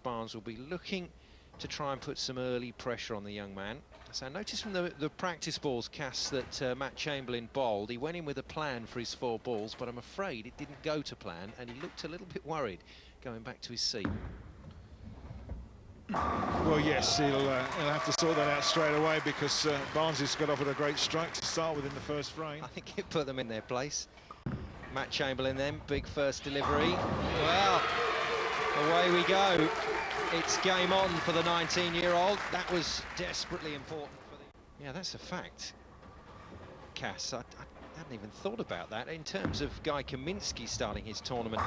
Barnes will be looking to try and put some early pressure on the young man. So I noticed from the practice balls, Cass, that Matt Chamberlain bowled. He went in with a plan for his 4 balls, but I'm afraid it didn't go to plan, and he looked a little bit worried going back to his seat. Well, yes, he'll have to sort that out straight away, because Barnes has got off with a great strike to start with in the first frame. I think it put them in their place. Matt Chamberlain then, big first delivery. Well, away we go. It's game on for the 19-year-old. That was desperately important for the... Yeah, that's a fact. Cass, I hadn't even thought about that. In terms of Guy Kaminsky starting his tournament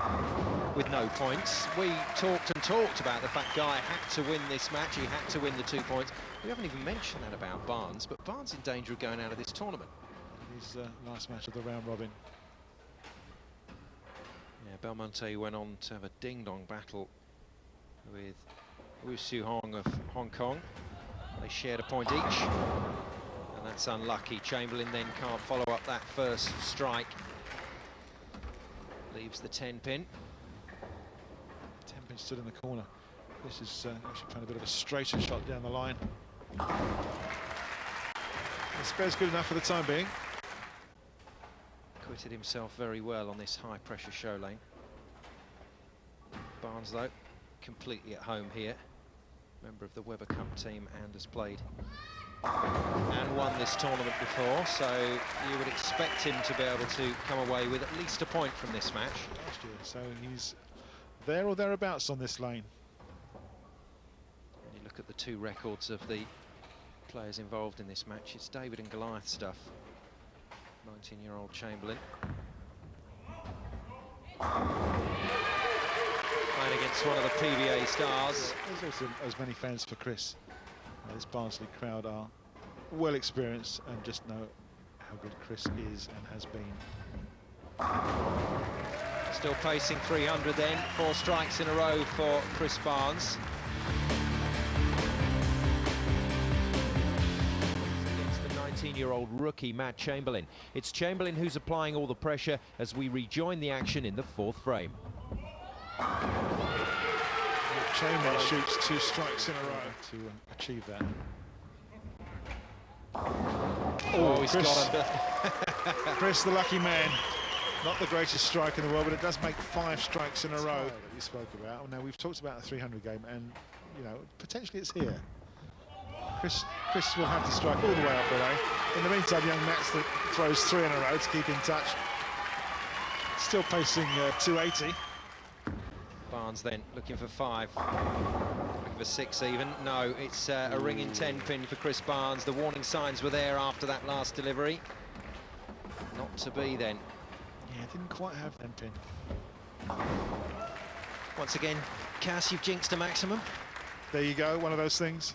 with no points, we talked and talked about the fact Guy had to win this match. He had to win the 2 points. We haven't even mentioned that about Barnes, but Barnes in danger of going out of this tournament. His last match of the round robin. Yeah, Belmonte went on to have a ding-dong battle with Wu Siu Hong of Hong Kong. They shared a point each, and that's unlucky. Chamberlain then can't follow up that first strike. Leaves the 10-pin. 10-pin stood in the corner. This is actually playing a bit of a straighter shot down the line. The spare's good enough for the time being. Acquitted himself very well on this high-pressure show lane. Barnes, though, completely at home here. Member of the Weber Cup team and has played and won this tournament before, so you would expect him to be able to come away with at least a point from this match. Last year, so he's there or thereabouts on this lane. When you look at the 2 records of the players involved in this match, it's David and Goliath stuff. 19-year-old Chamberlain. Playing against one of the PBA stars. There's also as many fans for Chris. This Barnsley crowd are well experienced and just know how good Chris is and has been. Still pacing 300 then. 4 strikes in a row for Chris Barnes. Against the 19-year-old rookie Matt Chamberlain. It's Chamberlain who's applying all the pressure as we rejoin the action in the 4th frame. Chamberlain shoots 2 strikes in a row to achieve that. Oh, he's got under. Chris, the lucky man. Not the greatest strike in the world, but it does make 5 strikes in a row that we spoke about. Now, we've talked about the 300 game, and, you know, potentially it's here. Chris will have to strike all the way up the way. In the meantime, young Matt throws 3 in a row to keep in touch. Still pacing 280. Barnes then looking for 5, looking for 6 even. No, it's a ringing 10-pin for Chris Barnes. The warning signs were there after that last delivery. Not to be then. Yeah, didn't quite have 10-pin. Once again, Cass, you've jinxed a maximum. There you go, one of those things.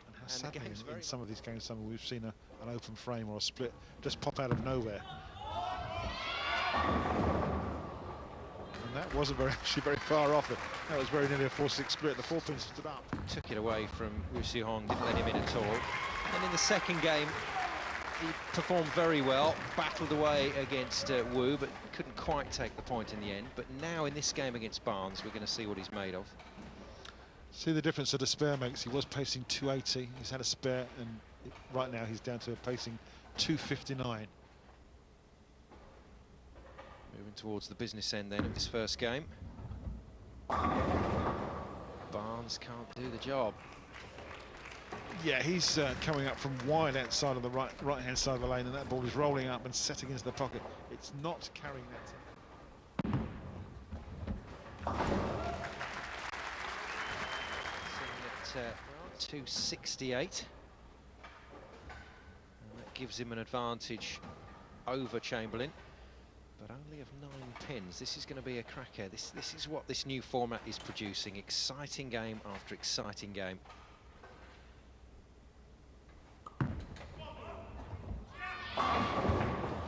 And how And sadly the game's in some of these games, we've seen an open frame or a split just pop out of nowhere. And that wasn't actually very far off it. That was very nearly a 4-6 split. The 4-pin stood up. Took it away from Wu Siu Hong, didn't let him in at all. And in the second game, he performed very well, battled away against Wu, but couldn't quite take the point in the end. But now in this game against Barnes, we're going to see what he's made of. See the difference that a spare makes. He was pacing 280. He's had a spare, and right now he's down to pacing 259. Moving towards the business end then of this first game. Barnes can't do the job. Yeah, he's coming up from wide outside of the right-hand side of the lane, and that ball is rolling up and setting into the pocket. It's not carrying that. Sitting at 268. And that gives him an advantage over Chamberlain, but only of 9 pins. This is going to be a cracker. This is what this new format is producing. Exciting game after exciting game.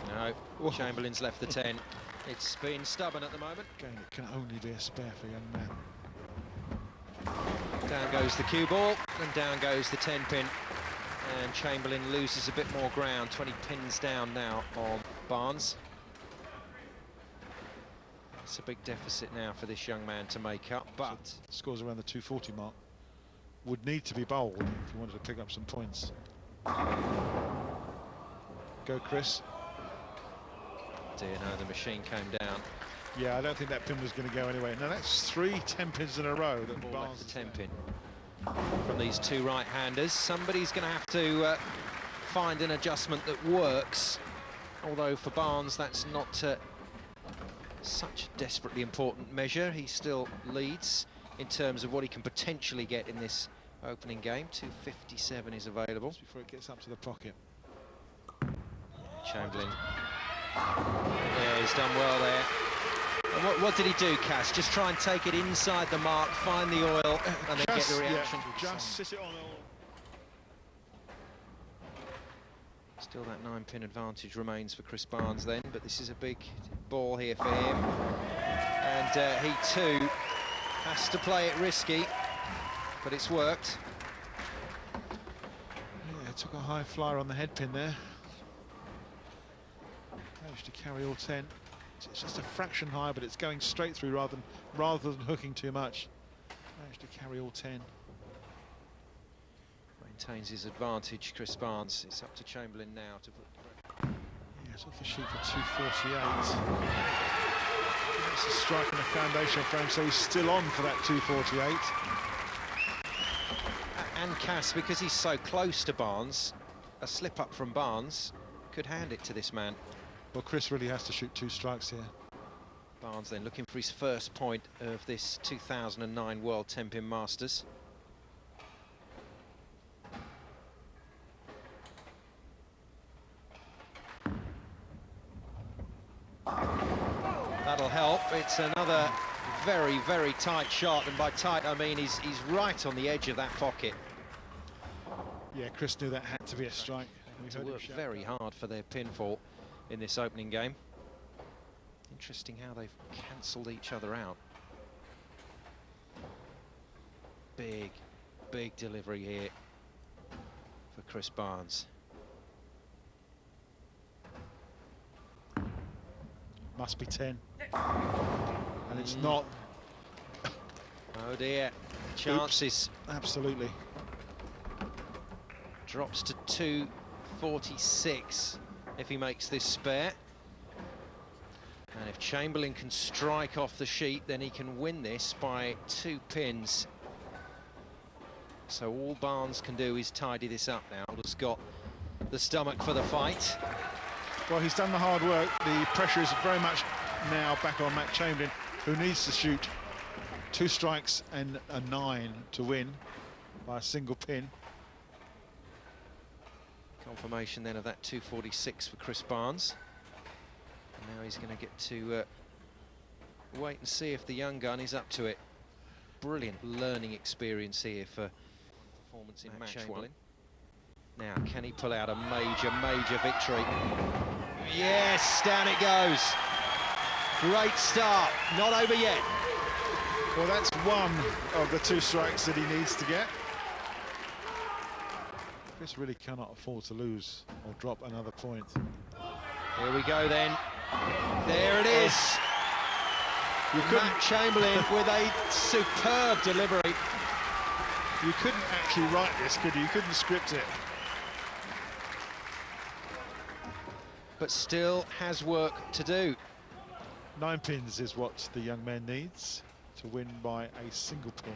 No, Chamberlain's left the 10. It's been stubborn at the moment. Again, it can only be a spare for young man. Down goes the cue ball, and down goes the 10-pin. And Chamberlain loses a bit more ground. 20 pins down now on Barnes. It's a big deficit now for this young man to make up, but so scores around the 240 mark. Would need to be bowled if you wanted to pick up some points. Go, Chris. dear no, the machine came down. Yeah, I don't think that pin was going to go anyway. Now that's 3 10-pins in a row that Ball Barnes left the 10-pin from these two right-handers. Somebody's going to have to find an adjustment that works. Although for Barnes, that's not such a desperately important measure. He still leads in terms of what he can potentially get in this opening game. 257 is available. Just before it gets up to the pocket. Chamberlain. Yeah, he's done well there. And what did he do, Cass? Just try and take it inside the mark, find the oil, and then get the reaction. Yeah, just sit it on oil. Still that 9-pin advantage remains for Chris Barnes then, but this is a big ball here for him. And he too has to play it risky, but it's worked. Yeah, took a high flyer on the head pin there. Managed to carry all 10. It's just a fraction high, but it's going straight through rather than hooking too much. Managed to carry all 10. Maintains his advantage, Chris Barnes. It's up to Chamberlain now to put... Yeah, it's off the sheet for 248. That's a strike on the foundation frame, so he's still on for that 248. And Cass, because he's so close to Barnes, a slip up from Barnes could hand it to this man. Well, Chris really has to shoot 2 strikes here. Barnes then looking for his first point of this 2009 World 10-pin Masters. That'll help. It's another very, very tight shot, and by tight I mean he's right on the edge of that pocket. Yeah, Chris knew that had to be a strike. To work very hard for their pinfall in this opening game. Interesting how they've cancelled each other out. Big, big delivery here for Chris Barnes. Must be 10. And it's not. Oh dear. Chances. Oops. Absolutely. Drops to 246 if he makes this spare. And if Chamberlain can strike off the sheet, then he can win this by 2 pins. So all Barnes can do is tidy this up now. He's got the stomach for the fight. Well, he's done the hard work. The pressure is very much now back on Matt Chamberlain, who needs to shoot 2 strikes and a 9 to win by a single pin. Confirmation then of that 246 for Chris Barnes. And now he's going to get to wait and see if the young gun is up to it. Brilliant learning experience here for performance in match one. Now, can he pull out a major, major victory? Yes, down it goes. Great start, not over yet. Well, that's one of the 2 strikes that he needs to get. Chris really cannot afford to lose or drop another point. Here we go then. There it is. Matt Chamberlain with a superb delivery. You couldn't actually write this, could you? You couldn't script it. But still has work to do. 9 pins is what the young man needs to win by a single pin.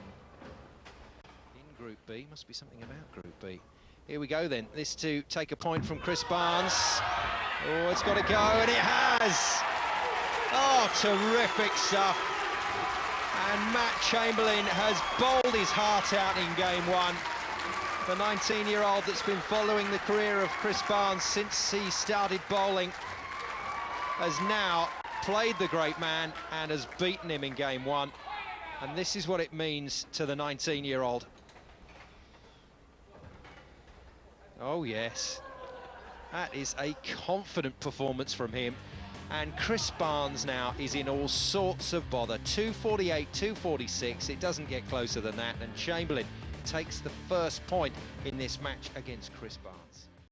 In Group B, must be something about Group B. Here we go then. This to take a point from Chris Barnes. Oh, it's got to go, and it has! Oh, terrific stuff. And Matt Chamberlain has bowled his heart out in game 1. The 19-year-old that's been following the career of Chris Barnes since he started bowling has now played the great man and has beaten him in game 1. And this is what it means to the 19-year-old. Oh, yes. That is a confident performance from him. And Chris Barnes now is in all sorts of bother. 248, 246. It doesn't get closer than that. And Chamberlain takes the first point in this match against Chris Barnes.